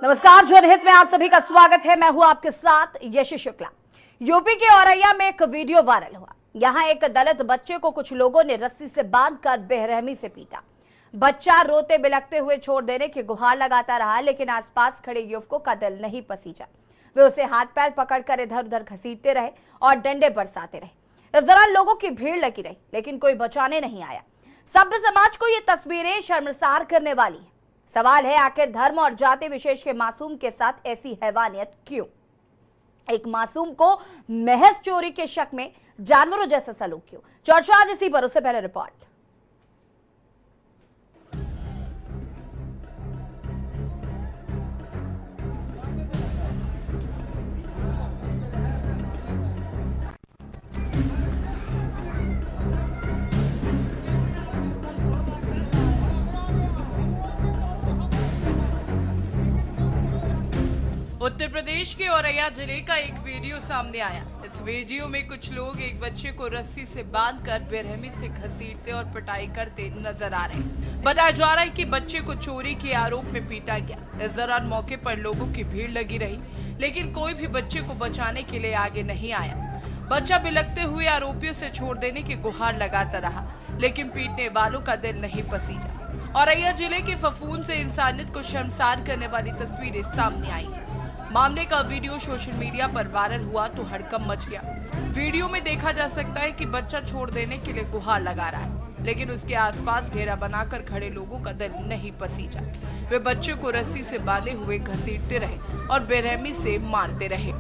नमस्कार, जनहित में आप सभी का स्वागत है। मैं हूं आपके साथ यशी शुक्ला। यूपी के औरैया में एक वीडियो वायरल हुआ। यहां एक दलित बच्चे को कुछ लोगों ने रस्सी से बांधकर बेरहमी से पीटा। बच्चा रोते बिलखते हुए छोड़ देने की गुहार लगाता रहा, लेकिन आसपास खड़े युवकों का दिल नहीं पसीजा। वे उसे हाथ पैर पकड़कर इधर उधर घसीटते रहे और डंडे बरसाते रहे। इस दौरान लोगों की भीड़ लगी रही, लेकिन कोई बचाने नहीं आया। सभ्य समाज को ये तस्वीरें शर्मसार करने वाली हैं। सवाल है, आखिर धर्म और जाति विशेष के मासूम के साथ ऐसी हैवानियत क्यों? एक मासूम को महज चोरी के शक में जानवरों जैसा सलूक क्यों? चर्चा आज इसी पर। उससे पहले रिपोर्ट। उत्तर प्रदेश के औरैया जिले का एक वीडियो सामने आया। इस वीडियो में कुछ लोग एक बच्चे को रस्सी से बांधकर बेरहमी से घसीटते और पिटाई करते नजर आ रहे हैं। बताया जा रहा है कि बच्चे को चोरी के आरोप में पीटा गया। इस दौरान मौके पर लोगों की भीड़ लगी रही, लेकिन कोई भी बच्चे को बचाने के लिए आगे नहीं आया। बच्चा बिलखते हुए आरोपियों से छोड़ देने की गुहार लगाता रहा, लेकिन पीटने वालों का दिल नहीं पसीजा। औरैया जिले के फफूंद से इंसानियत को शर्मसार करने वाली तस्वीरें सामने आई है। मामले का वीडियो सोशल मीडिया पर वायरल हुआ तो हड़कंप मच गया। वीडियो में देखा जा सकता है कि बच्चा छोड़ देने के लिए गुहार लगा रहा है, लेकिन उसके आसपास घेरा बनाकर खड़े लोगों का दिल नहीं पसीजा। वे बच्चे को रस्सी से बांधे हुए घसीटते रहे और बेरहमी से मारते रहे।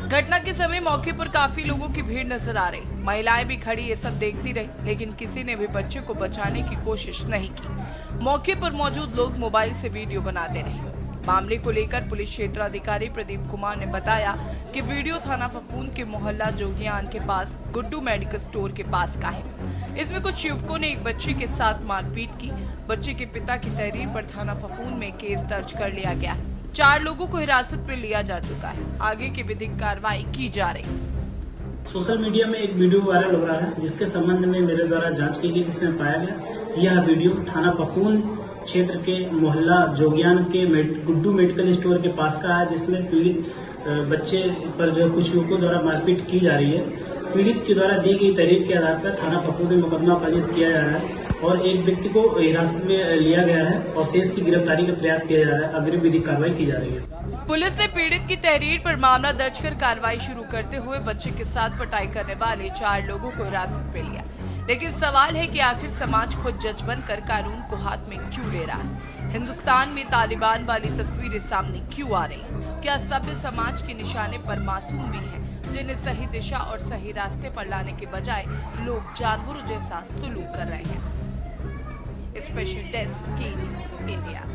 घटना के समय मौके पर काफी लोगों की भीड़ नजर आ रही। महिलाएं भी खड़ी ये सब देखती रही, लेकिन किसी ने भी बच्चे को बचाने की कोशिश नहीं की। मौके पर मौजूद लोग मोबाइल से वीडियो बनाते रहे। मामले को लेकर पुलिस क्षेत्राधिकारी प्रदीप कुमार ने बताया कि वीडियो थाना फफूंद के मोहल्ला जोगियान के पास गुड्डू मेडिकल स्टोर के पास का है। इसमें कुछ युवकों ने एक बच्चे के साथ मारपीट की। बच्चे के पिता की तहरीर पर थाना फफूंद में केस दर्ज कर लिया गया है। 4 लोगों को हिरासत में लिया जा चुका है। आगे की विधिक कार्रवाई की जा रही है। सोशल मीडिया में एक वीडियो वायरल हो रहा है, जिसके संबंध में मेरे द्वारा जांच की गई, जिसमें पाया गया कि यह वीडियो थाना फफूंद क्षेत्र के मोहल्ला जोगियान के गुड्डू मेडिकल स्टोर के पास का है, जिसमें पीड़ित बच्चे पर जो कुछ युवकों द्वारा मारपीट की जा रही है। पीड़ित के द्वारा दी गई तहरीर के आधार पर थाना फफूंद में मुकदमा पंजीकृत किया जा रहा है और एक व्यक्ति को हिरासत में लिया गया है और शेष की गिरफ्तारी का प्रयास किया जा रहा है। अग्रिम विधिक कार्रवाई की जा रही है। पुलिस ने पीड़ित की तहरीर पर मामला दर्ज कर कार्रवाई शुरू करते हुए बच्चे के साथ पिटाई करने वाले 4 लोगों को हिरासत में लिया। लेकिन सवाल है कि आखिर समाज खुद जज बनकर कानून को हाथ में क्यों ले रहा है? हिंदुस्तान में तालिबान वाली तस्वीरें सामने क्यों आ रही हैं? क्या सभ्य समाज के निशाने पर मासूम भी हैं, जिन्हें सही दिशा और सही रास्ते पर लाने के बजाय लोग जानवरों जैसा सलूक कर रहे हैं? स्पेशल डेस्क की न्यूज़ इंडिया।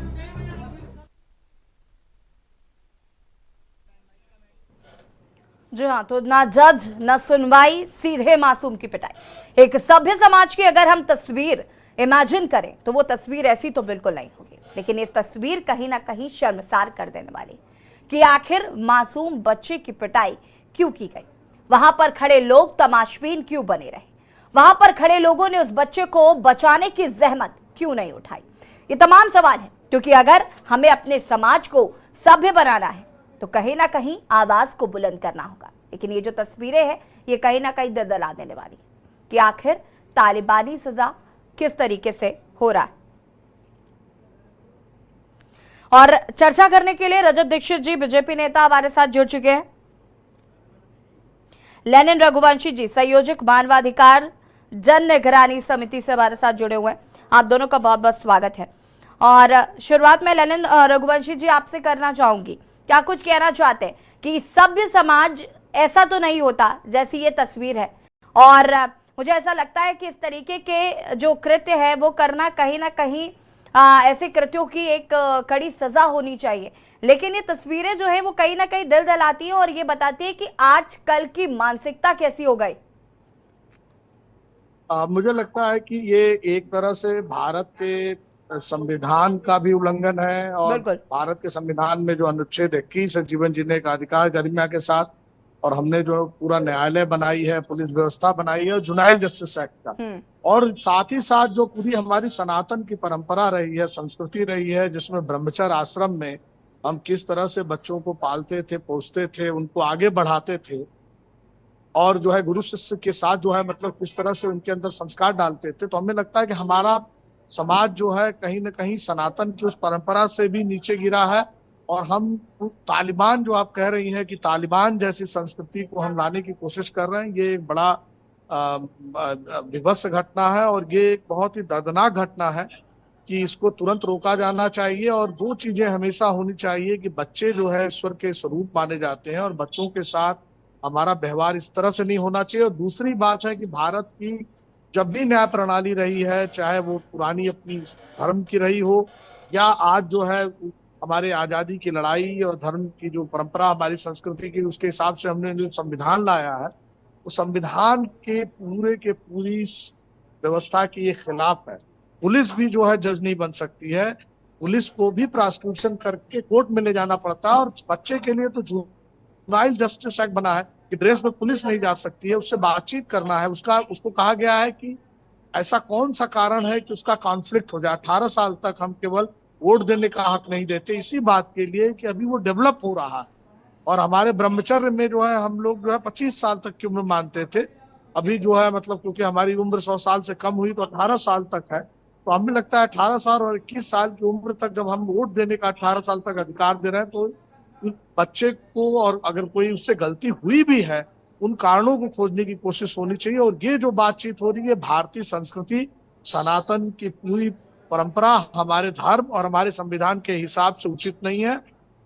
जी हाँ, तो ना जज ना सुनवाई, सीधे मासूम की पिटाई। एक सभ्य समाज की अगर हम तस्वीर इमेजिन करें तो वो तस्वीर ऐसी तो बिल्कुल नहीं होगी, लेकिन ये तस्वीर कहीं ना कहीं शर्मसार कर देने वाली कि आखिर मासूम बच्चे की पिटाई क्यों की गई। वहां पर खड़े लोग तमाशबीन क्यों बने रहे? वहां पर खड़े लोगों ने उस बच्चे को बचाने की जहमत क्यों नहीं उठाई? ये तमाम सवाल है, क्योंकि अगर हमें अपने समाज को सभ्य बनाना है तो कहीं ना कहीं आवाज को बुलंद करना होगा। लेकिन ये जो तस्वीरें हैं, ये कहीं ना कहीं दलदला देने वाली कि आखिर तालिबानी सजा किस तरीके से हो रहा है। और चर्चा करने के लिए रजत दीक्षित जी, बीजेपी नेता, हमारे साथ जुड़ चुके हैं। लेनिन रघुवंशी जी, संयोजक मानवाधिकार जन निगरानी समिति से हमारे साथ जुड़े हुए हैं। आप दोनों का बहुत बहुत स्वागत है। और शुरुआत में लेनिन रघुवंशी जी आपसे करना चाहूंगी, क्या कुछ कहना चाहते हैं कि सभ्य समाज ऐसा तो नहीं होता जैसी ये तस्वीर है? और मुझे ऐसा लगता है कि इस तरीके के जो कृत्य है वो करना कहीं ना कहीं ऐसे कृत्यों की एक कड़ी सजा होनी चाहिए। लेकिन ये तस्वीरें जो है वो कहीं ना कहीं दिल दहलाती है और ये बताती है कि आजकल की मानसिकता कैसी हो गई। मुझे लगता है कि ये एक तरह से भारत के संविधान का भी उल्लंघन है और भारत के संविधान में जो अनुच्छेद 21 है, जीवन जीने का अधिकार गरिमा के साथ, और हमने जो पूरा न्यायालय बनाई है, पुलिस व्यवस्था बनाई है, और जुनाइल जस्टिस एक्ट का, और साथ ही साथ जो पूरी हमारी सनातन की परंपरा रही है, संस्कृति रही है, जिसमें ब्रह्मचर्य आश्रम में हम किस तरह से बच्चों को पालते थे, पोसते थे, उनको आगे बढ़ाते थे, और जो है गुरु शिष्य के साथ जो है मतलब किस तरह से उनके अंदर संस्कार डालते थे। तो हमें लगता है कि हमारा समाज जो है कहीं ना कहीं सनातन की उस परंपरा से भी नीचे गिरा है, और हम तालिबान, जो आप कह रही हैं कि तालिबान जैसी संस्कृति को हम लाने की कोशिश कर रहे हैं, ये एक बड़ा विभत्स घटना है, और ये एक बहुत ही दर्दनाक घटना है कि इसको तुरंत रोका जाना चाहिए। और दो चीजें हमेशा होनी चाहिए कि बच्चे जो है ईश्वर के स्वरूप माने जाते हैं, और बच्चों के साथ हमारा व्यवहार इस तरह से नहीं होना चाहिए। और दूसरी बात है कि भारत की जब भी न्याय प्रणाली रही है, चाहे वो पुरानी अपनी धर्म की रही हो, या आज जो है हमारे आजादी की लड़ाई और धर्म की जो परंपरा हमारी संस्कृति की, उसके हिसाब से हमने जो संविधान लाया है, उस संविधान के पूरी व्यवस्था के ये खिलाफ है। पुलिस भी जो है जज नहीं बन सकती है, पुलिस को भी प्रोसिक्यूशन करके कोर्ट में ले जाना पड़ता है। और बच्चे के लिए तो जुवेनाइल जस्टिस एक्ट बना है कि ड्रेस में पुलिस नहीं जा सकती है, उससे बातचीत करना है, उसको कहा गया है कि ऐसा कौन सा कारण है कि उसका कॉन्फ्लिक्ट हो जाए। 18 साल तक हम केवल वोट देने का हक नहीं देते, इसी बात के लिए कि अभी वो डेवलप हो रहा है। और हमारे ब्रह्मचर्य में जो है हम लोग जो है 25 साल तक की उम्र मानते थे, अभी जो है मतलब क्योंकि हमारी उम्र 100 साल से कम हुई तो 18 साल तक है। तो हमें लगता है 18 साल और 21 साल की उम्र तक जब हम वोट देने का 18 साल तक अधिकार दे रहे हैं, तो बच्चे को, और अगर कोई उससे गलती हुई भी है, उन कारणों को खोजने की कोशिश होनी चाहिए। और ये जो बातचीत हो रही है, भारतीय संस्कृति, सनातन की पूरी परंपरा हमारे धर्म और हमारे संविधान के हिसाब से उचित नहीं है।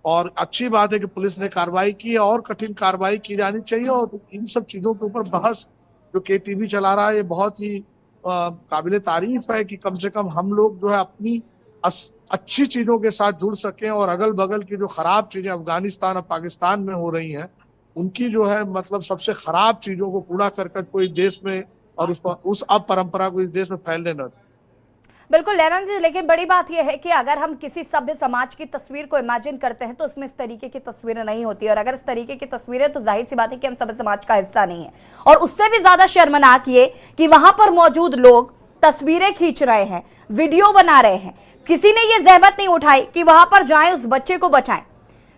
और अच्छी बात है कि पुलिस ने कार्रवाई की है, और कठिन कार्रवाई की जानी चाहिए। और इन सब चीजों के ऊपर बहस जो KTV चला रहा है, ये बहुत ही काबिले तारीफ है कि कम से कम हम लोग जो है अपनी अच्छी चीजों के साथ जुड़ सकें, और अगल बगल की जो खराब चीजें अफगानिस्तान और पाकिस्तान में हो रही हैं, उनकी जो है मतलब सबसे खराब चीजों को कूड़ा करकट को इस देश में और उस अपरंपरा को इस देश में फैलने न। बिल्कुल लेनन जी, लेकिन बड़ी बात यह है कि अगर हम किसी सभ्य समाज की तस्वीर को इमेजिन करते हैं तो उसमें इस तरीके की तस्वीरें नहीं होती, और अगर इस तरीके की तस्वीरें, तो जाहिर सी बात है कि हम सभ्य समाज का हिस्सा नहीं है। और उससे भी ज्यादा शर्मनाक ये कि वहां पर मौजूद लोग तस्वीरें खींच रहे हैं, वीडियो बना रहे हैं, किसी ने ये जहमत नहीं उठाई कि वहां पर जाएं, उस बच्चे को बचाएं।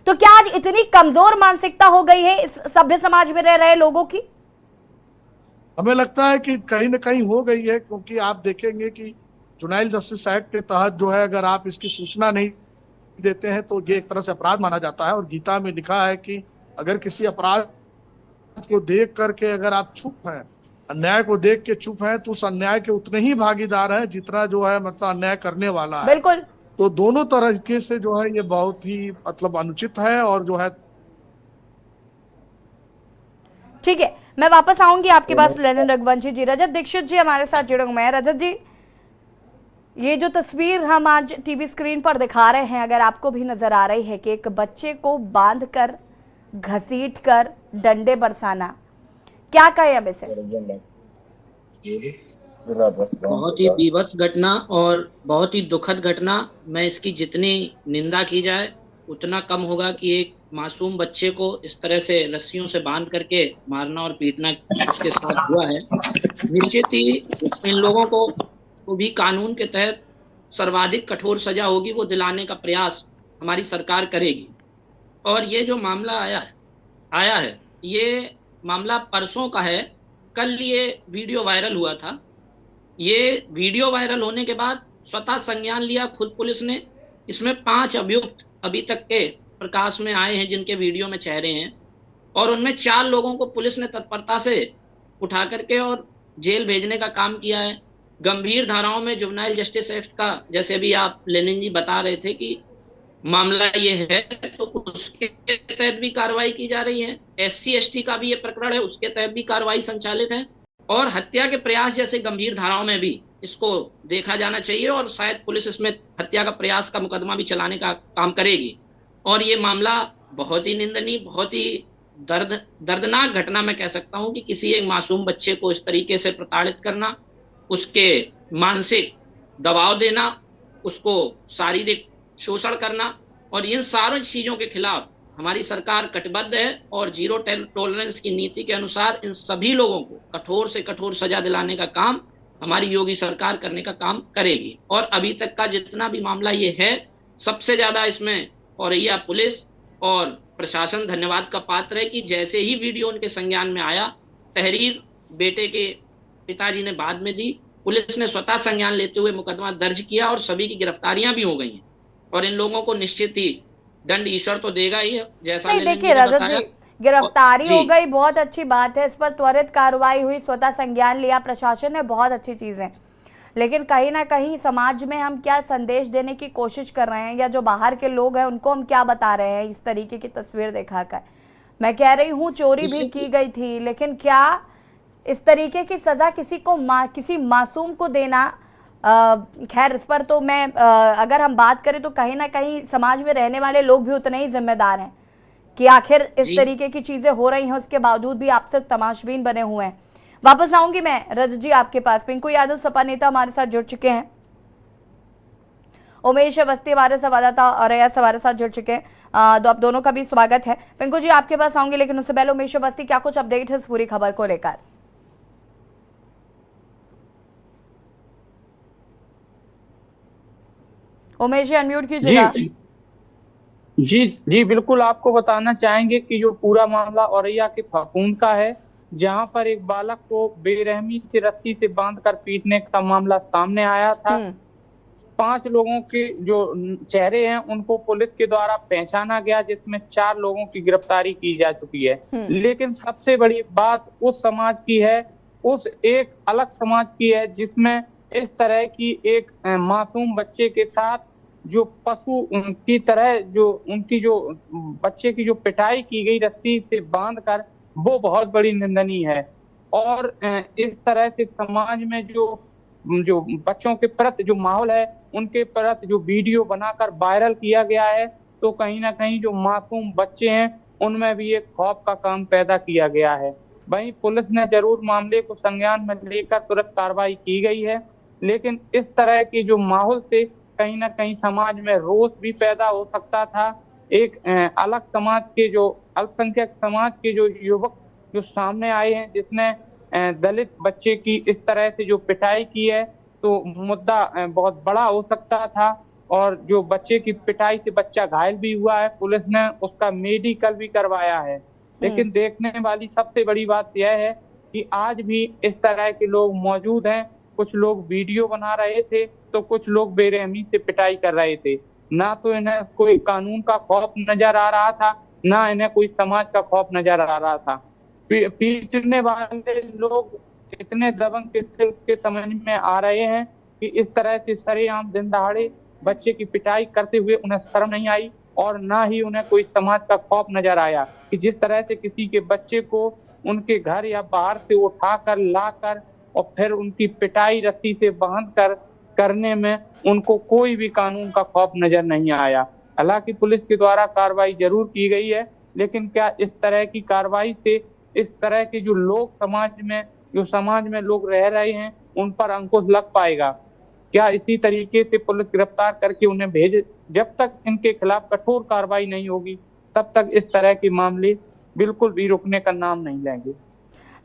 तो क्या आज इतनी कमजोर मानसिकता हो गई है इस सभ्य समाज में रह रहे लोगों की? हमें लगता है कि कहीं ना कहीं हो गई है, क्योंकि आप देखेंगे कि जुवेनाइल जस्टिस एक्ट के तहत जो है अगर आप इसकी सूचना नहीं देते हैं तो ये एक तरह से अपराध माना जाता है। और गीता में लिखा है कि अगर किसी अपराध को देख करके अगर आप चुप हैं, अन्याय को देख के चुप हैं, तो उस अन्याय के उतने ही भागीदार हैं जितना जो है मतलब अन्याय करने वाला है। बिल्कुल। तो दोनों तरीके से जो है ये बहुत ही मतलब अनुचित है। और जो है ठीक है, मैं वापस आऊंगी आपके पास लेनिन रघुवंशी जी। रजत दीक्षित जी हमारे साथ जुड़े हुए हैं। रजत जी, ये जो तस्वीर हम आज टीवी स्क्रीन पर दिखा रहे हैं, अगर आपको भी नजर आ रही है कि एक बच्चे को बांधकर, घसीटकर, डंडे बरसाना, क्या कहें अब इसे? बहुत ही बीभत्स घटना और बहुत ही दुखद घटना। मैं इसकी जितनी निंदा की जाए उतना कम होगा कि एक मासूम बच्चे को इस तरह से रस्सियों से बांध करके मारना और पीटना उसके साथ हुआ है। निश्चित ही इन लोगों को भी कानून के तहत सर्वाधिक कठोर सजा होगी, वो दिलाने का प्रयास हमारी सरकार करेगी। और ये जो मामला आया है, ये मामला परसों का है। कल ये वीडियो वायरल हुआ था। ये वीडियो वायरल होने के बाद स्वतः संज्ञान लिया खुद पुलिस ने। इसमें 5 अभियुक्त अभी तक के प्रकाश में आए हैं जिनके वीडियो में चेहरे हैं, और उनमें 4 लोगों को पुलिस ने तत्परता से उठा करके और जेल भेजने का काम किया है। गंभीर धाराओं में जुवेनाइल जस्टिस एक्ट का, जैसे अभी आप लेनिन जी बता रहे थे कि मामला ये है, तो उसके तहत भी कार्रवाई की जा रही है। SC ST का भी ये प्रकरण है, उसके तहत भी कार्रवाई संचालित है। और हत्या के प्रयास जैसे गंभीर धाराओं में भी इसको देखा जाना चाहिए, और शायद पुलिस इसमें हत्या का प्रयास का मुकदमा भी चलाने का काम करेगी। और ये मामला बहुत ही निंदनीय, बहुत ही दर्दनाक घटना मैं कह सकता हूँ कि किसी एक मासूम बच्चे को इस तरीके से प्रताड़ित करना, उसके मानसिक दबाव देना, उसको शारीरिक शोषण करना, और इन सारी चीज़ों के खिलाफ हमारी सरकार कटिबद्ध है। और 0 टॉलरेंस की नीति के अनुसार इन सभी लोगों को कठोर से कठोर सजा दिलाने का काम हमारी योगी सरकार करने का काम करेगी। और अभी तक का जितना भी मामला ये है, सबसे ज़्यादा इसमें औरैया पुलिस और प्रशासन धन्यवाद का पात्र है कि जैसे ही वीडियो उनके संज्ञान में आया, तहरीर बेटे के पिताजी ने बाद में दी, पुलिस ने स्वतः संज्ञान लेते हुए मुकदमा दर्ज किया और सभी की गिरफ्तारियां भी हो गई हैं। और इन लोगों को निश्चित ही दंड ईश्वर तो देगा ही है, जैसा नहीं देखिए रजत जी, गिरफ्तारी हो गई, बहुत अच्छी बात है, इस पर त्वरित कार्रवाई हुई, स्वतः संज्ञान लिया प्रशासन ने, बहुत अच्छी चीज है। लेकिन कहीं ना कहीं समाज में हम क्या संदेश देने की कोशिश कर रहे हैं, या जो बाहर के लोग हैं उनको हम क्या बता रहे हैं इस तरीके की तस्वीर दिखाकर? मैं कह रही हूँ चोरी भी की गई थी, लेकिन क्या इस तरीके की सजा किसी मासूम को देना, खैर इस पर तो मैं अगर हम बात करें तो कहीं ना कहीं समाज में रहने वाले लोग भी उतने ही जिम्मेदार हैं कि आखिर इस तरीके की चीजें हो रही हैं, उसके बावजूद भी आप सिर्फ तमाशबीन बने हुए हैं। वापस आऊंगी मैं रजत जी आपके पास। पिंकू यादव सपा नेता हमारे साथ जुड़ चुके हैं, उमेश अवस्थी हमारे संवाददाता और हमारे साथ जुड़ चुके हैं, तो आप दोनों का भी स्वागत है। पिंकू जी आपके पास आऊंगी, लेकिन उससे पहले उमेश अवस्थी, क्या कुछ अपडेट है इस पूरी खबर को लेकर? उमेश जी अनम्यूट कीजिएगा। जी बिल्कुल, आपको बताना चाहेंगे कि जो पूरा मामला औरैया के फकूंद का है, जहां पर एक बालक को बेरहमी से रस्सी से बांधकर पीटने का मामला सामने आया था। 5 लोगों के जो चेहरे हैं उनको पुलिस के द्वारा पहचाना गया, जिसमें 4 लोगों की गिरफ्तारी की जा चुकी है। लेकिन सबसे बड़ी बात उस समाज की है, उस एक अलग समाज की है, जिसमें इस तरह की एक मासूम बच्चे के साथ जो पशु उनकी तरह जो उनकी जो बच्चे की जो पिटाई की गई रस्सी से बांधकर, वो बहुत बड़ी निंदनीय है। और इस तरह से समाज में जो बच्चों के प्रति जो माहौल है, उनके प्रति जो वीडियो बनाकर वायरल किया गया है, तो कहीं ना कहीं जो मासूम बच्चे हैं उनमें भी एक खौफ का काम पैदा किया गया है। वहीं पुलिस ने जरूर मामले को संज्ञान में लेकर तुरंत कार्रवाई की गई है, लेकिन इस तरह की जो माहौल से कहीं ना कहीं समाज में रोष भी पैदा हो सकता था। एक अलग समाज के जो अल्पसंख्यक समाज के जो युवक जो सामने आए हैं, जिसने दलित बच्चे की इस तरह से जो पिटाई की है, तो मुद्दा बहुत बड़ा हो सकता था। और जो बच्चे की पिटाई से बच्चा घायल भी हुआ है, पुलिस ने उसका मेडिकल भी करवाया है। लेकिन देखने वाली सबसे बड़ी बात यह है कि आज भी इस तरह के लोग मौजूद हैं। कुछ लोग वीडियो बना रहे थे, तो कुछ लोग बेरहमी से पिटाई कर रहे थे। ना तो इन्हें कोई कानून का खौफ नजर आ रहा था, ना इन्हें कोई समाज का खौफ नजर आ रहा था। पीटने वाले लोग इतने दबंग के समझ में आ रहे हैं कि इस तरह से सरेआम दिन दहाड़े बच्चे की पिटाई करते हुए उन्हें शर्म नहीं आई, और ना ही उन्हें कोई समाज का खौफ नजर आया कि जिस तरह से किसी के बच्चे को उनके घर या बाहर से उठाकर लाकर और फिर उनकी पिटाई रस्सी से बांधकर करने में उनको कोई भी कानून का खौफ नजर नहीं आया। हालांकि पुलिस के द्वारा कार्रवाई जरूर की गई है, लेकिन क्या इस तरह की कार्रवाई से इस तरह के जो लोग समाज में लोग रह रहे हैं उन पर अंकुश लग पाएगा? क्या इसी तरीके से पुलिस गिरफ्तार करके उन्हें भेजे? जब तक इनके खिलाफ कठोर कार्रवाई नहीं होगी, तब तक इस तरह के मामले बिल्कुल भी रुकने का नाम नहीं लेंगे।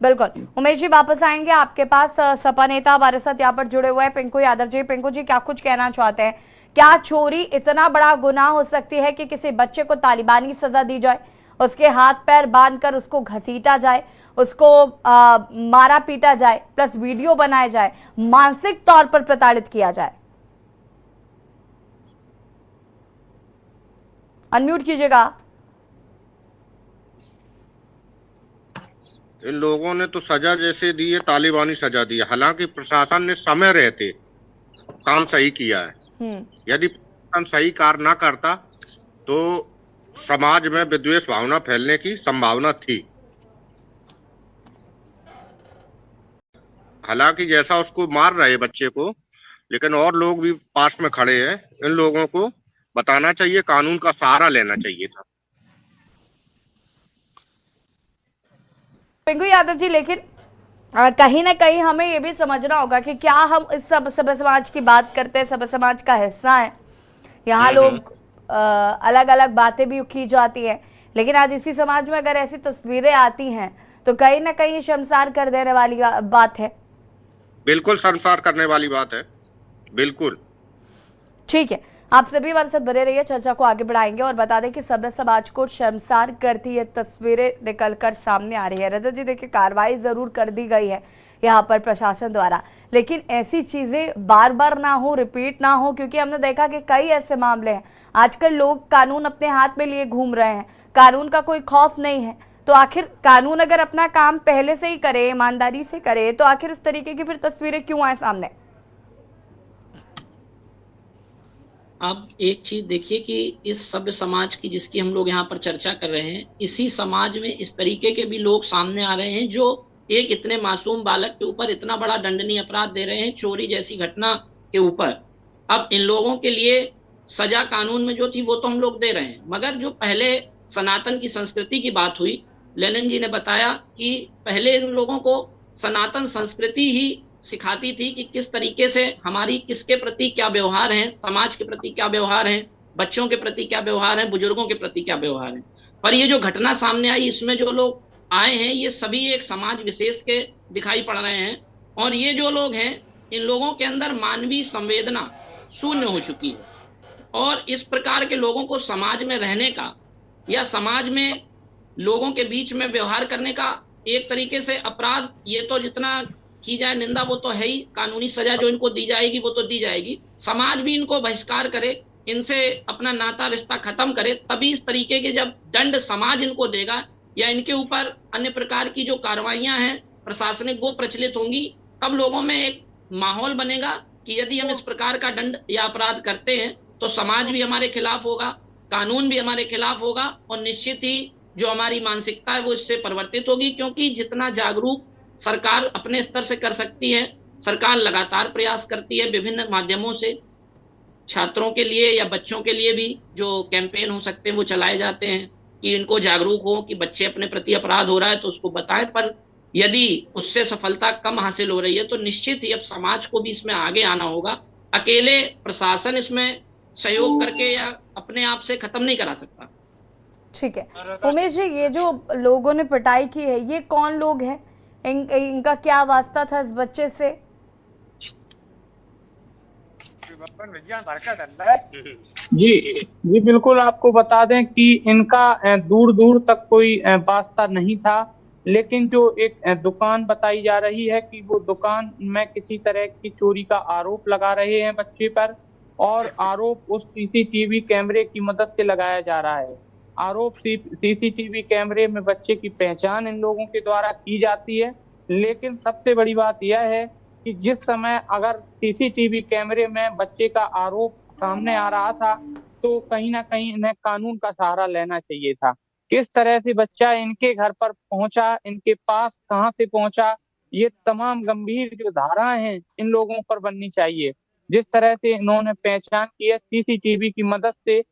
बिल्कुल उमेश जी, वापस आएंगे आपके पास। सपा नेता हमारे साथ यहाँ पर जुड़े हुए हैं पिंकू यादव जी। पिंकू जी, क्या कुछ कहना चाहते हैं? क्या चोरी इतना बड़ा गुनाह हो सकती है कि किसी बच्चे को तालिबानी सजा दी जाए, उसके हाथ पैर बांधकर उसको घसीटा जाए, उसको मारा पीटा जाए, प्लस वीडियो बनाया जाए, मानसिक तौर पर प्रताड़ित किया जाए? अनम्यूट कीजिएगा। इन लोगों ने तो सजा जैसे दी है, तालिबानी सजा दी है। हालांकि प्रशासन ने समय रहते काम सही किया है। यदि प्रशासन सही कार्य ना करता तो समाज में विद्वेष भावना फैलने की संभावना थी। हालांकि जैसा उसको मार रहे बच्चे को, लेकिन और लोग भी पास में खड़े हैं, इन लोगों को बताना चाहिए, कानून का सहारा लेना चाहिए था। पिंकू यादव जी, लेकिन कहीं ना कहीं हमें ये भी समझना होगा कि क्या हम इस सब समाज की बात करते हैं, सब समाज का हिस्सा है। यहाँ लोग अलग अलग बातें भी की जाती है, लेकिन आज इसी समाज में अगर ऐसी तस्वीरें आती हैं तो कहीं ना कहीं शर्मसार कर देने वाली बात है। बिल्कुल शर्मसार करने वाली बात है, बिल्कुल। ठीक है, आप सभी हमारे साथ बने रहिए, चर्चा को आगे बढ़ाएंगे और बता दें कि सभ्य समाज को शर्मसार करती ये तस्वीरें निकलकर सामने आ रही है। रजत जी देखिए, कार्रवाई जरूर कर दी गई है यहाँ पर प्रशासन द्वारा, लेकिन ऐसी चीजें बार बार ना हो, रिपीट ना हो, क्योंकि हमने देखा कि कई ऐसे मामले हैं। आजकल लोग कानून अपने हाथ में लिए घूम रहे हैं, कानून का कोई खौफ नहीं है। तो आखिर कानून अगर अपना काम पहले से ही करे, ईमानदारी से करे, तो आखिर इस तरीके की फिर तस्वीरें क्यों आए सामने? अब एक चीज देखिए कि इस सभ्य समाज की जिसकी हम लोग यहाँ पर चर्चा कर रहे हैं, इसी समाज में इस तरीके के भी लोग सामने आ रहे हैं जो एक इतने मासूम बालक के ऊपर इतना बड़ा दंडनीय अपराध दे रहे हैं, चोरी जैसी घटना के ऊपर। अब इन लोगों के लिए सजा कानून में जो थी वो तो हम लोग दे रहे हैं, मगर जो पहले सनातन की संस्कृति की बात हुई, लेनिन जी ने बताया कि पहले इन लोगों को सनातन संस्कृति ही सिखाती थी कि किस तरीके से हमारी किसके प्रति क्या व्यवहार है, समाज के प्रति क्या व्यवहार है, बच्चों के प्रति क्या व्यवहार है, बुजुर्गों के प्रति क्या व्यवहार है। पर ये जो घटना सामने आई, इसमें जो लोग आए हैं ये सभी एक समाज विशेष के दिखाई पड़ रहे हैं, और ये जो लोग हैं इन लोगों के अंदर मानवीय संवेदना शून्य हो चुकी है, और इस प्रकार के लोगों को समाज में रहने का या समाज में लोगों के बीच में व्यवहार करने का एक तरीके से अपराध, ये तो जितना की जाए निंदा वो तो है ही, कानूनी सजा जो इनको दी जाएगी वो तो दी जाएगी, समाज भी इनको बहिष्कार करे, इनसे अपना नाता रिश्ता खत्म करे, तभी इस तरीके के जब दंड समाज इनको देगा या इनके ऊपर अन्य प्रकार की जो कार्रवाइयां हैं प्रशासनिक वो प्रचलित होंगी, तब लोगों में एक माहौल बनेगा कि यदि हम इस प्रकार का दंड या अपराध करते हैं तो समाज भी हमारे खिलाफ होगा, कानून भी हमारे खिलाफ होगा, और निश्चित ही जो हमारी मानसिकता है वो इससे परिवर्तित होगी। क्योंकि जितना जागरूक सरकार अपने स्तर से कर सकती है, सरकार लगातार प्रयास करती है विभिन्न माध्यमों से, छात्रों के लिए या बच्चों के लिए भी जो कैंपेन हो सकते हैं वो चलाए जाते हैं कि इनको जागरूक हो कि बच्चे अपने प्रति अपराध हो रहा है तो उसको बताएं। पर यदि उससे सफलता कम हासिल हो रही है तो निश्चित ही अब समाज को भी इसमें आगे आना होगा। अकेले प्रशासन इसमें सहयोग करके या अपने आप से खत्म नहीं करा सकता। ठीक है उमेश जी, ये जो लोगों ने पिटाई की है ये कौन लोग हैं, इनका क्या वास्ता था इस बच्चे से? जी बिल्कुल, आपको बता दें कि इनका दूर दूर तक कोई वास्ता नहीं था, लेकिन जो एक दुकान बताई जा रही है कि वो दुकान में किसी तरह की चोरी का आरोप लगा रहे हैं बच्चे पर, और आरोप उस सीसीटीवी कैमरे की मदद से लगाया जा रहा है। आरोप सीसीटीवी कैमरे में बच्चे की पहचान इन लोगों के द्वारा की जाती है, लेकिन सबसे बड़ी बात यह है कि जिस समय अगर सीसीटीवी कैमरे में बच्चे का आरोप सामने आ रहा था तो कहीं ना कहीं इन्हें कानून का सहारा लेना चाहिए था। किस तरह से बच्चा इनके घर पर पहुंचा, इनके पास कहां से पहुंचा, ये तमाम गंभीर जो धाराएं हैं इन लोगों पर बननी चाहिए। जिस तरह से इन्होंने पहचान की है सीसीटीवी की मदद से,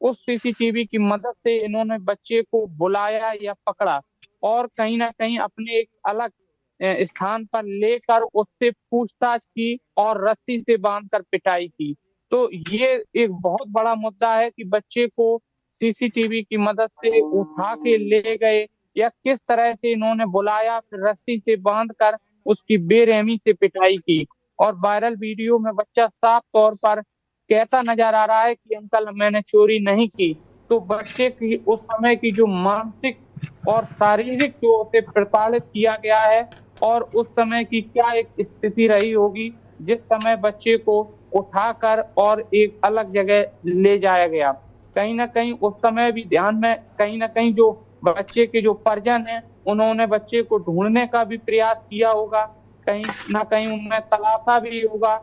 उस सीसीटीवी की मदद से इन्होंने बच्चे को बुलाया या पकड़ा और कहीं ना कहीं अपने एक अलग स्थान पर लेकर उससे पूछताछ की और रस्सी से बांधकर पिटाई की। तो ये एक बहुत बड़ा मुद्दा है कि बच्चे को सीसीटीवी की मदद से उठा के ले गए या किस तरह से इन्होंने बुलाया, फिर रस्सी से बांधकर उसकी बेरहमी से पिटाई की। और वायरल वीडियो में बच्चा साफ तौर पर कहता नजर आ रहा है कि अंकल मैंने चोरी नहीं की। तो बच्चे की उस समय की जो मानसिक और शारीरिक जो उसे प्रताड़ित किया गया है और उस समय की क्या एक स्थिति रही होगी जिस समय बच्चे को उठाकर और एक अलग जगह ले जाया गया। कहीं ना कहीं उस समय भी ध्यान में कहीं ना कहीं जो बच्चे के जो परिजन हैं उन्होंने बच्चे को ढूंढने का भी प्रयास किया होगा, कहीं ना कहीं उनमें तलाशा भी होगा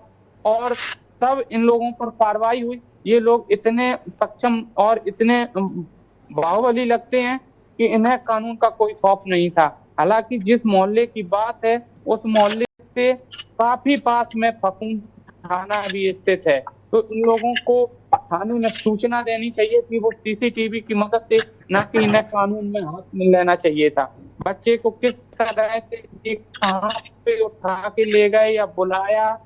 और तब इन लोगों पर कार्रवाई हुई। ये लोग इतने सक्षम और इतने बाहुबली लगते हैं कि इन्हें कानून का कोई खौफ नहीं था। हालांकि जिस मोहल्ले की बात है उस मोहल्ले से काफी पास में फकून थाना भी स्थित है, तो इन लोगों को थाने में सूचना देनी चाहिए कि वो सीसीटीवी की मदद से न कि इन्हें कानून में हाथ में लेना चाहिए था। बच्चे को किस तरह से कहां पे उठा के ले गए या बुलाया,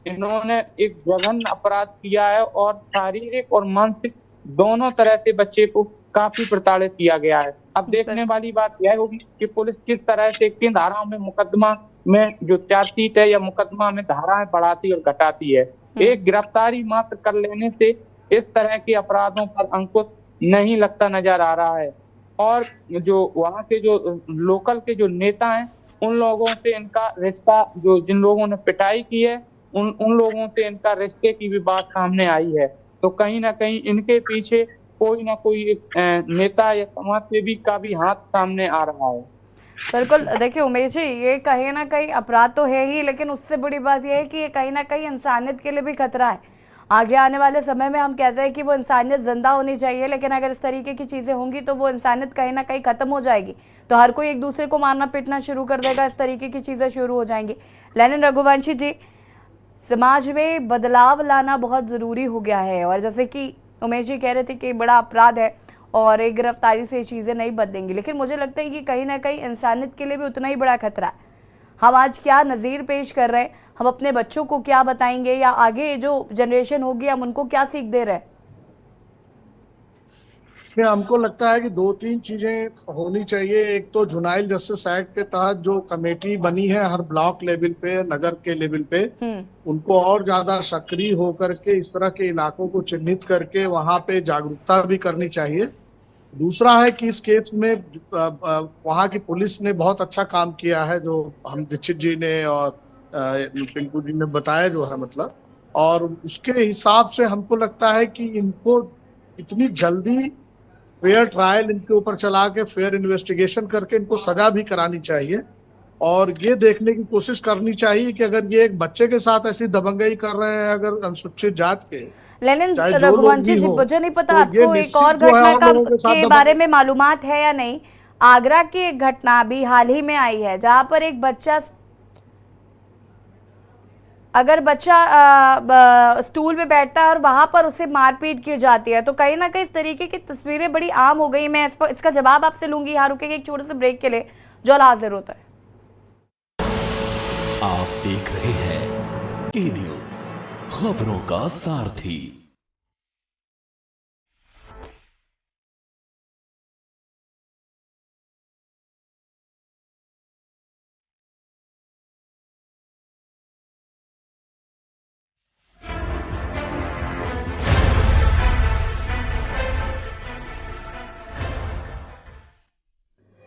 इन्होंने एक जघन्य अपराध किया है और शारीरिक और मानसिक दोनों तरह से बच्चे को काफी प्रताड़ित किया गया है। अब देखने वाली बात यह होगी कि पुलिस किस तरह से किन धाराओं में मुकदमा में जो चार्जशीट है या मुकदमा में धाराएं बढ़ाती और घटाती है। एक गिरफ्तारी मात्र कर लेने से इस तरह के अपराधों पर अंकुश नहीं लगता नजर आ रहा है। और जो वहाँ के जो लोकल के जो नेता हैं, उन लोगों से इनका रिश्ता, जो जिन लोगों ने पिटाई की है उन लोगों से इनका रिश्ते की भी बात सामने आई है। तो कहीं ना कहीं इनके पीछे कोई ना कोई एक नेता या समाज सेवी का भी हाथ सामने आ रहा है। बिल्कुल, देखिए उमेश जी, ये कहीं ना कहीं अपराध तो है ही, लेकिन उससे बड़ी बात यह है कि ये कहीं ना कहीं इंसानियत के लिए भी खतरा है। आगे आने वाले समय में हम कहते हैं कि वो इंसानियत जिंदा होनी चाहिए, लेकिन अगर इस तरीके की चीज़ें होंगी तो वो इंसानियत कहीं ना कहीं ख़त्म हो जाएगी। तो हर कोई एक दूसरे को मारना पीटना शुरू कर देगा, इस तरीके की चीज़ें शुरू हो जाएंगी। लेनिन रघुवंशी जी, समाज में बदलाव लाना बहुत ज़रूरी हो गया है, और जैसे कि उमेश जी कह रहे थे कि बड़ा अपराध है और एक गिरफ्तारी से ये चीज़ें नहीं बदलेंगी, लेकिन मुझे लगता है कि कहीं ना कहीं इंसानियत के लिए भी उतना ही बड़ा खतरा है। हम आज क्या नज़ीर पेश कर रहे हैं, हम अपने बच्चों को क्या बताएंगे, या आगे जो जनरेशन होगी हम उनको क्या सीख दे रहे हैं? हमको लगता है कि 2-3 चीजें होनी चाहिए। एक तो जुनाइल जस्टिस एक्ट के तहत जो कमेटी बनी है हर ब्लॉक लेवल पे, नगर के लेवल पे, उनको और ज्यादा सक्रिय होकर के इस तरह के इलाकों को चिन्हित करके वहां पे जागरूकता भी करनी चाहिए। दूसरा है कि इस केस में वहां की पुलिस ने बहुत अच्छा काम किया है, जो हम दीक्षित जी ने और पिंकू जी ने बताया जो है, मतलब, और उसके हिसाब से हमको लगता है कि इनको इतनी जल्दी फेयर ट्रायल इनके ऊपर चला के फेयर इन्वेस्टिगेशन करके इनको सजा भी करानी चाहिए। और ये देखने की कोशिश करनी चाहिए कि अगर ये एक बच्चे के साथ ऐसी दबंगई कर रहे हैं, अगर अनुसूचित जात के, लेनिन रघुवंशी जी, मुझे नहीं पता तो आपको एक और घटना के बारे में मालूमात है या नहीं। आगरा की एक घटना भी हाल ही में आई है, जहां पर एक बच्चा, अगर बच्चा स्टूल पे बैठता है और वहां पर उसे मारपीट की जाती है, तो कहीं ना कहीं इस तरीके की तस्वीरें बड़ी आम हो गई। मैं इसका जवाब आपसे लूंगी, यहाँ रुकेंगे एक छोटे से ब्रेक के लिए, जो हाजिर होता है। आप देख रहे हैं के न्यूज़, खबरों का सारथी।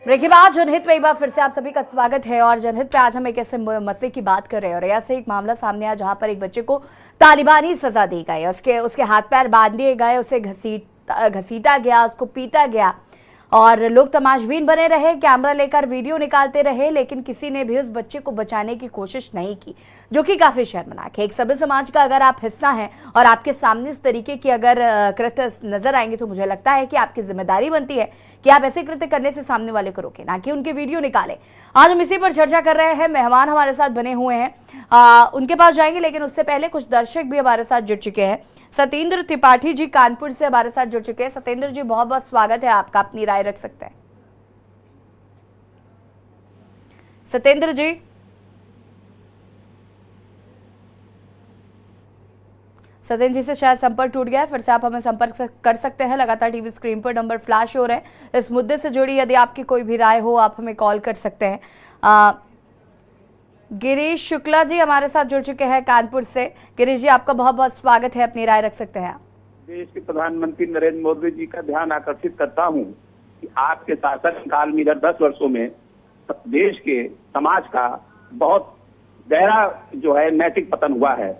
ब्रेक के बाद जनहित में एक बार फिर से आप सभी का स्वागत है। और जनहित पे आज हम एक ऐसे मसले की बात कर रहे हैं, और ऐसे एक मामला सामने आया जहां पर एक बच्चे को तालिबानी सजा दी गई, उसके हाथ पैर बांध दिए गए, उसे घसीटा गया, उसको पीटा गया, और लोग तमाशबीन बने रहे, कैमरा लेकर वीडियो निकालते रहे, लेकिन किसी ने भी उस बच्चे को बचाने की कोशिश नहीं की, जो कि काफी शर्मनाक है। एक सभ्य समाज का अगर आप हिस्सा हैं और आपके सामने इस तरीके की अगर कृत्य नजर आएंगे, तो मुझे लगता है कि आपकी जिम्मेदारी बनती है कि आप ऐसे कृत्य करने से सामने वाले को रोकें, ना कि उनके वीडियो निकालें। आज हम इसी पर चर्चा कर रहे हैं। मेहमान हमारे साथ बने हुए हैं, उनके पास जाएंगे, लेकिन उससे पहले कुछ दर्शक भी हमारे साथ जुड़ चुके हैं। सत्येंद्र त्रिपाठी जी कानपुर से हमारे साथ जुड़ चुके हैं। सत्येंद्र जी, बहुत बहुत स्वागत है आपका, अपनी राय रख सकते हैं। सत्येंद्र जी, सत्येंद्र जी से शायद संपर्क टूट गया है, फिर से आप हमें संपर्क कर सकते हैं। लगातार टीवी स्क्रीन पर नंबर फ्लैश हो रहे हैं। इस मुद्दे से जुड़ी यदि आपकी कोई भी राय हो, आप हमें कॉल कर सकते हैं। गिरीश शुक्ला जी हमारे साथ जुड़ चुके हैं कानपुर से। गिरीश जी, आपका बहुत बहुत स्वागत है, अपनी राय रख सकते हैं आप। देश के प्रधानमंत्री नरेंद्र मोदी जी का ध्यान आकर्षित करता हूं कि आपके शासन काल में 10 वर्षों में देश के समाज का बहुत गहरा जो है नैतिक पतन हुआ है।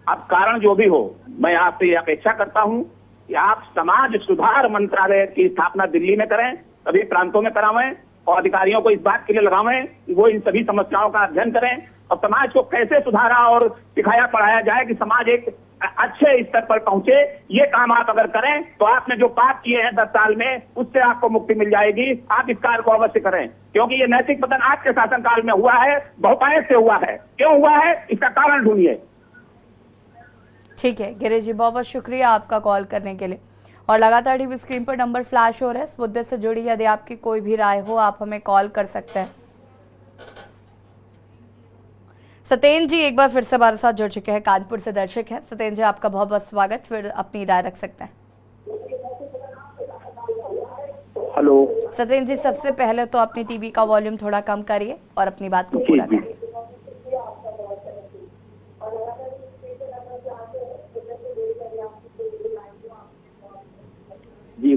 अब कारण जो भी हो, मैं आपसे ये अपेक्षा करता हूं कि आप समाज सुधार मंत्रालय की स्थापना दिल्ली में करें, सभी प्रांतों में करावें, और अधिकारियों को इस बात के लिए लगावें कि वो इन सभी समस्याओं का अध्ययन करें और समाज को कैसे सुधारा और सिखाया पढ़ाया जाए कि समाज एक अच्छे स्तर पर पहुंचे। ये काम आप अगर करें तो आपने जो पाप किए हैं 10 साल में, उससे आपको मुक्ति मिल जाएगी। आप इस कार्य को अवश्य करें, क्योंकि ये नैतिक पतन आपके शासनकाल में हुआ है, बहुतायत से हुआ है। क्यों हुआ है, इसका कारण ढूंढिए। ठीक है गिरीश जी, बहुत बहुत शुक्रिया आपका कॉल करने के लिए। और लगातार टीवी स्क्रीन पर नंबर फ्लैश हो रहा है। इस मुद्दे से जुड़ी यदि आपकी कोई भी राय हो, आप हमें कॉल कर सकते हैं। सत्येंद्र जी एक बार फिर से हमारे साथ जुड़ चुके हैं, कानपुर से दर्शक हैं। सत्येंद्र जी, आपका बहुत बहुत स्वागत, फिर अपनी राय रख सकते हैं। हेलो सत्येंद्र जी, सबसे पहले तो अपनी टीवी का वॉल्यूम थोड़ा कम करिए और अपनी बात को पूरा करिए।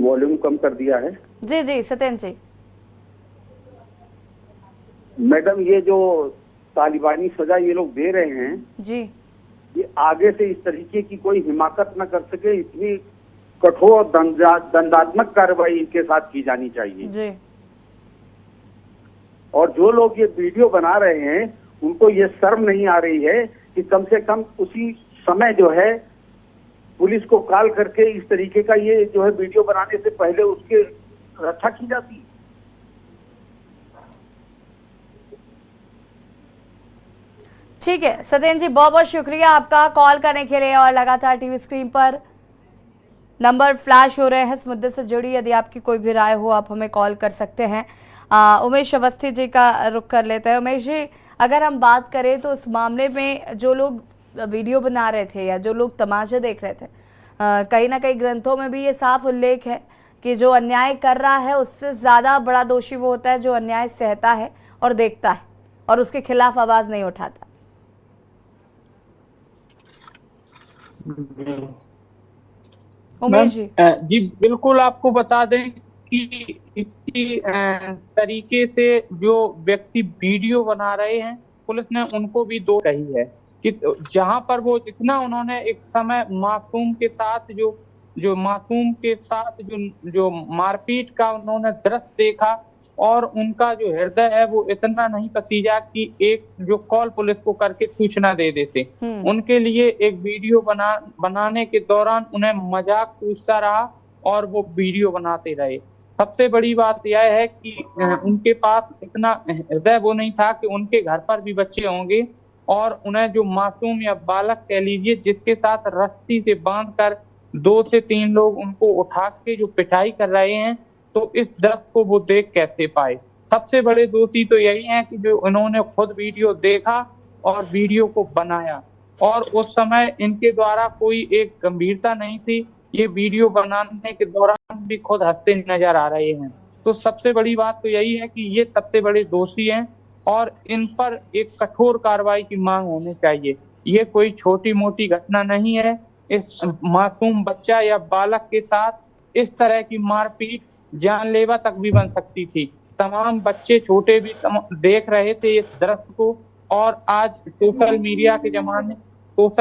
वॉल्यूम कम कर दिया है। जी जी सत्येंद्र जी। मैडम, ये जो तालिबानी सजा ये लोग दे रहे हैं जी, ये आगे से इस तरीके की कोई हिमाकत न कर सके, इतनी कठोर दंडात्मक कार्रवाई इनके साथ की जानी चाहिए जी। और जो लोग ये वीडियो बना रहे हैं उनको ये शर्म नहीं आ रही है कि कम से कम उसी समय जो है पुलिस को कॉल करके इस तरीके का ये जो है वीडियो बनाने से पहले उसके रक्षा की जाती। ठीक है सत्येंद्र जी, बहुत बहुत शुक्रिया आपका कॉल करने के लिए। और लगातार टीवी स्क्रीन पर नंबर फ्लैश हो रहे हैं इस मुद्दे से जुड़ी, यदि आपकी कोई भी राय हो आप हमें कॉल कर सकते हैं। उमेश अवस्थी जी का रुख कर लेते हैं। उमेश जी, अगर हम बात करें तो इस मामले में जो लोग वीडियो बना रहे थे या जो लोग तमाशे देख रहे थे, कहीं ना कहीं ग्रंथों में भी ये साफ उल्लेख है कि जो अन्याय कर रहा है उससे ज़्यादा बड़ा दोषी वो होता है जो अन्याय सहता है और देखता है और उसके खिलाफ आवाज़ नहीं उठाता। उमेश जी। जी बिल्कुल, आपको बता दें कि इसी तरीके से जो व्यक्ति वीडियो बना रहे हैं पुलिस ने उनको भी दोष कही है कि जहां पर वो इतना उन्होंने एक समय मासूम के साथ जो मारपीट का उन्होंने दृश्य देखा और उनका जो हृदय है वो इतना नहीं पसीजा कि एक जो कॉल पुलिस को करके सूचना दे देते। उनके लिए एक वीडियो बनाने के दौरान उन्हें मजाक सूझता रहा और वो वीडियो बनाते रहे। सबसे बड़ी बात यह है कि उनके पास इतना हृदय वो नहीं था कि उनके घर पर भी बच्चे होंगे और उन्हें जो मासूम या बालक कह लीजिए जिसके साथ रस्सी से बांधकर 2 से 3 लोग उनको उठा के जो पिटाई कर रहे हैं, तो इस दृश्य को वो देख कैसे पाए। सबसे बड़े दोषी तो यही हैं कि जो इन्होंने खुद वीडियो देखा और वीडियो को बनाया और उस समय इनके द्वारा कोई एक गंभीरता नहीं थी। ये वीडियो बनाने के दौरान भी खुद हंसते नजर आ रहे हैं। तो सबसे बड़ी बात तो यही है कि ये सबसे बड़े दोषी हैं और इन पर एक कठोर कार्रवाई की मांग होनी चाहिए। ये कोई छोटी मोटी घटना नहीं है। इस मासूम बच्चा या बालक के साथ इस तरह की मारपीट जानलेवा तक भी बन सकती थी। तमाम बच्चे छोटे भी देख रहे थे इस दृश्य को और आज सोशल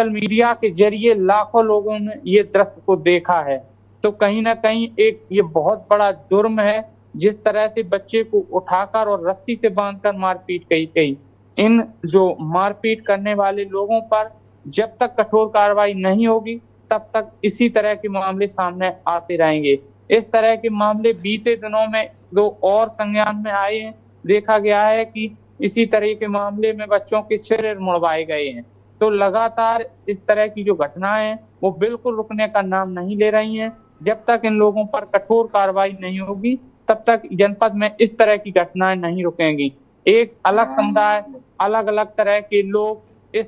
मीडिया के जरिए लाखों लोगों ने ये दृश्य को देखा है। तो कहीं ना कहीं एक ये बहुत बड़ा जुर्म है जिस तरह से बच्चे को उठाकर और रस्सी से बांधकर मारपीट की गई। इन जो मारपीट करने वाले लोगों पर जब तक कठोर कार्रवाई नहीं होगी तब तक इसी तरह के मामले सामने आते रहेंगे। इस तरह के मामले बीते दिनों में 2 और संज्ञान में आए हैं। देखा गया है कि इसी तरह के मामले में बच्चों के सिर मुड़वाए गए हैं। तो लगातार इस तरह की जो घटनाएं हैं वो बिल्कुल रुकने का नाम नहीं ले रही हैं। जब तक इन लोगों पर कठोर कार्रवाई नहीं होगी तब तक जनपद में इस तरह की घटनाएं नहीं रुकेंगी। एक अलग समुदाय, अलग अलग तरह के लोग, इस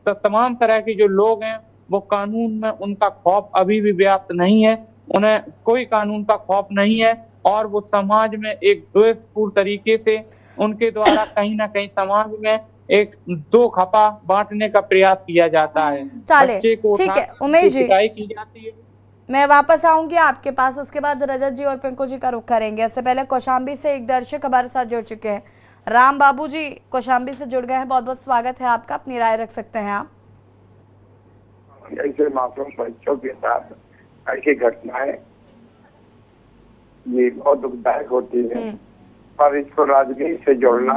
तमाम तरह के जो लोग हैं वो कानून में उनका खौफ अभी भी व्याप्त नहीं है। उन्हें कोई कानून का खौफ नहीं है और वो समाज में एक द्वेषपूर्ण तरीके से उनके द्वारा कहीं ना कहीं समाज में एक 2 खपा बांटने का प्रयास किया जाता है। बच्चे को ठीक है उमेश जी, की जाती है। मैं वापस आऊंगी आपके पास, उसके बाद रजत जी और पिंकू जी का रुख करेंगे। इससे पहले कौशाम्बी से एक दर्शक हमारे साथ जुड़ चुके हैं। राम बाबू जी कौशाम्बी से जुड़ गए हैं, बहुत बहुत स्वागत है आपका, अपनी राय रख सकते हैं आप। ऐसे मासूम बच्चों के साथ ऐसी घटनाएं ये बहुत दुखदायक होती है और इसको राजनीति से जोड़ना,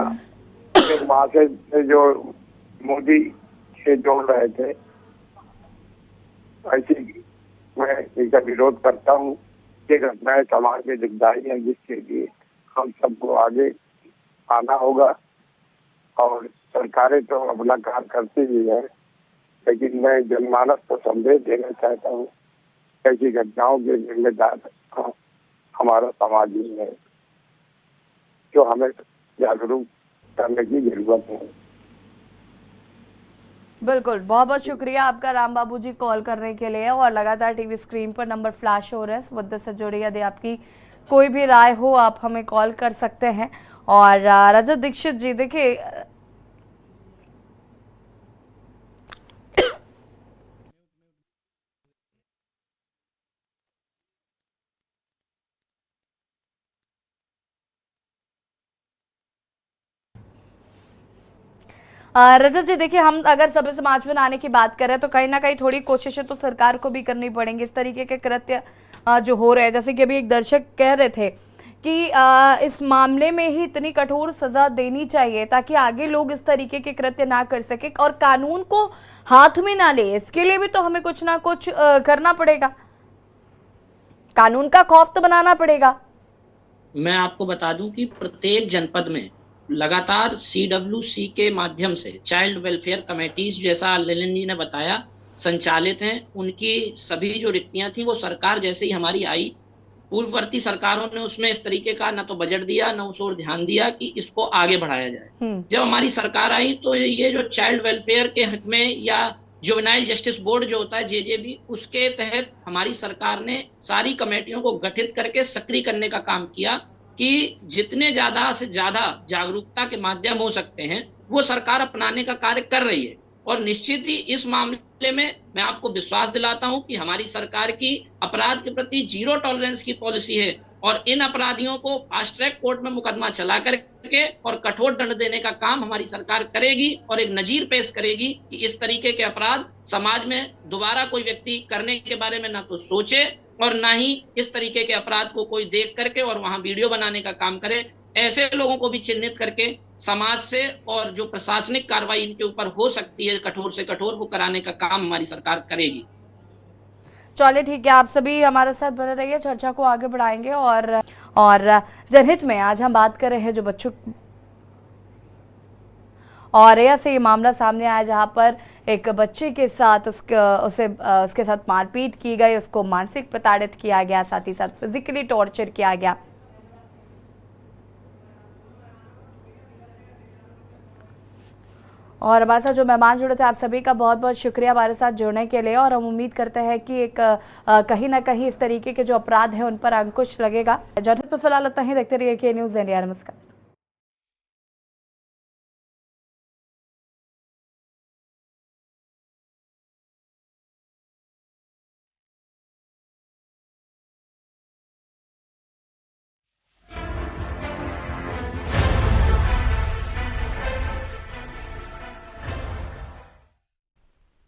वहां से जो मोदी से जोड़ रहे थे, ऐसी मैं इसका विरोध करता हूँ। ये घटनाएं समाज में दुखदायी है जिसके लिए हम सबको आगे आना होगा और सरकारें तो अपना काम करती ही है, लेकिन मैं जनमानस को संदेश देना चाहता हूँ ऐसी घटनाओं के जिम्मेदार हमारा समाज ही है, जो हमें जागरूक करने की जरूरत है। बिल्कुल, बहुत बहुत शुक्रिया आपका राम बाबू जी कॉल करने के लिए। और लगातार टीवी स्क्रीन पर नंबर फ्लैश हो रहे हैं, इस मुद्दे से जुड़ी यदि आपकी कोई भी राय हो आप हमें कॉल कर सकते हैं। और रजत दीक्षित जी, देखिए रजत जी, देखिए, हम अगर सभ्य समाज में आने की बात करें तो कहीं ना कहीं थोड़ी कोशिशें तो सरकार को भी करनी पड़ेंगी। इस तरीके के कृत्य जो हो रहे हैं, जैसे कि अभी एक दर्शक कह रहे थे कि इस मामले में ही इतनी कठोर सजा देनी चाहिए ताकि आगे लोग इस तरीके के कृत्य ना कर सके और कानून को हाथ में ना ले। इसके लिए भी तो हमें कुछ ना कुछ करना पड़ेगा, कानून का खौफ तो बनाना पड़ेगा। मैं आपको बता दूं कि प्रत्येक जनपद में लगातार CWC के माध्यम से चाइल्ड वेलफेयर कमेटीज, जैसा ललिन जी ने बताया, संचालित हैं। उनकी सभी जो रिक्तियां थी वो सरकार जैसे ही हमारी आई, पूर्ववर्ती सरकारों ने उसमें इस तरीके का ना तो बजट दिया, ना उस ओर ध्यान दिया कि इसको आगे बढ़ाया जाए। जब हमारी सरकार आई तो ये जो चाइल्ड वेलफेयर के हक में या जुवेनाइल जस्टिस बोर्ड जो होता है JJB, उसके तहत हमारी सरकार ने सारी कमेटियों को गठित करके सक्रिय करने का काम किया कि जितने ज्यादा से ज्यादा जागरूकता के माध्यम हो सकते हैं वो सरकार अपनाने का कार्य कर रही है। और निश्चित ही इस मामले में मैं आपको विश्वास दिलाता हूं कि हमारी सरकार की अपराध के प्रति 0 टॉलरेंस की पॉलिसी है और इन अपराधियों को फास्ट ट्रैक कोर्ट में मुकदमा चला करके और कठोर दंड देने का काम हमारी सरकार करेगी और एक नजीर पेश करेगी कि इस तरीके के अपराध समाज में दोबारा कोई व्यक्ति करने के बारे में ना तो सोचे और ना ही इस तरीके के अपराध को कोई देख करके और वहां वीडियो बनाने का काम करे। ऐसे लोगों को भी चिन्हित करके समाज से और जो प्रशासनिक कार्रवाई इनके ऊपर हो सकती है कठोर से कठोर, वो कराने का काम हमारी सरकार करेगी। चलिए, ठीक है, आप सभी हमारे साथ बने रहिए, चर्चा को आगे बढ़ाएंगे। और जनहित में आज हम बात कर रहे हैं जो बच्चों और ऐसे ये मामला सामने आया जहां पर एक बच्चे के साथ उसके साथ मारपीट की गई, उसको मानसिक प्रताड़ित किया गया, साथ ही साथ फिजिकली टॉर्चर किया गया। और हमारे साथ जो मेहमान जुड़े थे, आप सभी का बहुत बहुत शुक्रिया हमारे साथ जुड़ने के लिए। और हम उम्मीद करते हैं कि एक कहीं ना कहीं इस तरीके के जो अपराध हैं उन पर अंकुश लगेगा। जनहित पर फिलहाल इतना ही। देखते रहिए के न्यूज़ इंडिया। नमस्कार।